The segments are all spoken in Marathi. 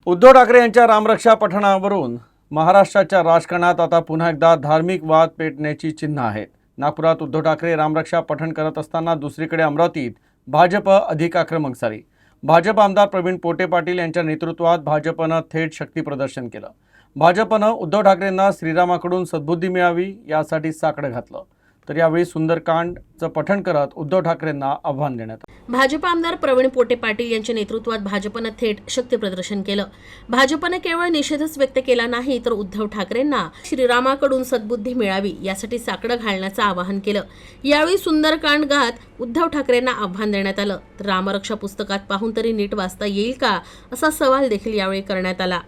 उद्धव ठाकरे यांच्या रामरक्षा पठणावरून महाराष्ट्राच्या राजकारणात आता पुन्हा एकदा धार्मिक वाद पेटण्याची चिन्ह आहेत। नागपुरात उद्धव ठाकरे रामरक्षा पठण करत असताना दुसरीकडे अमरावतीत भाजप अधिक आक्रमक झाली। भाजप आमदार प्रवीण पोटे पाटील यांच्या नेतृत्वात भाजपनं थेट शक्ती प्रदर्शन केलं। भाजपनं उद्धव ठाकरेंना श्रीरामाकडून सद्बुद्धी मिळावी यासाठी साकडं घातलं। तर यावेळी सुंदरकांडचं पठण करत उद्धव ठाकरेंना आव्हान देण्यात आलं। भाजप आमदार प्रवीण पोटे पाटील यांच्या नेतृत्वात भाजपनं थेट शक्ती प्रदर्शन केलं। भाजपनं केवळ निषेधच व्यक्त केला नाही तर उद्धव ठाकरेंना श्रीरामाकडून सद्बुद्धी मिळावी यासाठी साकडं घालण्याचं आवाहन केलं। यावेळी सुंदरकांड गात उद्धव ठाकरेंना आव्हान देण्यात आलं। तर रामरक्षा पुस्तकात पाहून तरी नीट वाचता येईल का असा सवाल देखील यावेळी करण्यात आला।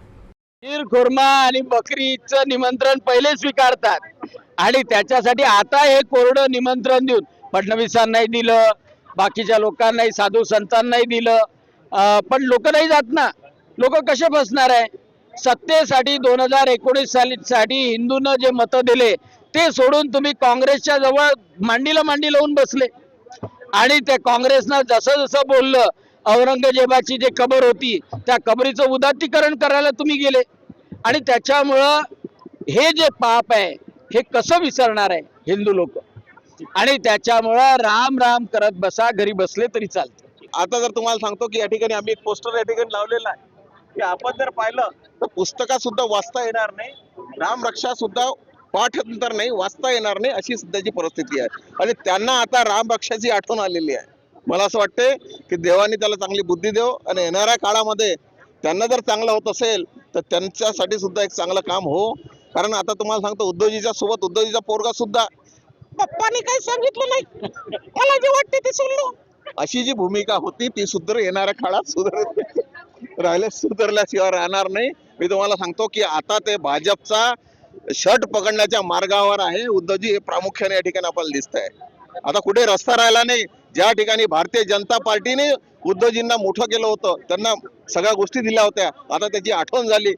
खीर खुर्मा आणि बकरीचं निमंत्रण पहिले स्वीकारतात आणि त्याच्यासाठी आता हे कोरडं निमंत्रण देऊन फडणवीसांनाही दिलं, बाकीच्या लोकांनाही, साधू संतांनाही दिलं, पण लोक नाही जात ना। लोक कसे फसणार आहे? सत्तेसाठी 2019 साठी हिंदूंना जे मतं दिले ते सोडून तुम्ही काँग्रेसच्या जवळ मांडीला मांडी लावून बसले आणि त्या काँग्रेसनं जसं जसं बोललं, औरंगजेबाची जे कबर होती त्या कबरीचं उदात्तीकरण करायला तुम्ही गेले आणि त्याच्यामुळं हे जे पाप आहे हे कसं विसरणार आहे हिंदू लोक? आणि त्याच्यामुळं राम राम करत बसा, घरी बसले तरी चालते। आता जर तुम्हाला सांगतो की या ठिकाणी आम्ही एक पोस्टर या ठिकाणी लावलेला आहे की आपण जर पाहिलं तर पुस्तकात सुद्धा वाचता येणार नाही, रामरक्षा सुद्धा पाठांतर नाही, वाचता येणार नाही, अशी सध्याची परिस्थिती आहे आणि त्यांना आता रामरक्षाची आठवण आलेली आहे। मला असं वाटते की देवाने त्याला चांगली बुद्धी देव आणि येणाऱ्या काळामध्ये त्यांना जर चांगलं होत असेल तर त्यांच्यासाठी सुद्धा एक चांगलं काम हो। कारण आता तुम्हाला सांगतो उद्धवजीच्या सोबत उद्धवजीचा पोरगा सुद्धा पप्पानी काही सांगितलं नाही, मला जे वाटते ते सोडलं, अशी जी भूमिका होती ती येणाऱ्या काळात सुधारल्याशिवाय राहणार नाही। मी तुम्हाला सांगतो की आता ते भाजपचा शर्ट पकडण्याच्या मार्गावर आहे उद्धवजी, हे प्रामुख्याने या ठिकाणी आपल्याला दिसत आहे। आता कुठे रस्ता राहिला नाही। ज्या ठिकाणी भारतीय जनता पार्टीने उद्धवजींना मोठं केलं होतं, त्यांना सगळ्या गोष्टी दिल्या होत्या, आता त्याची आठवण झाली।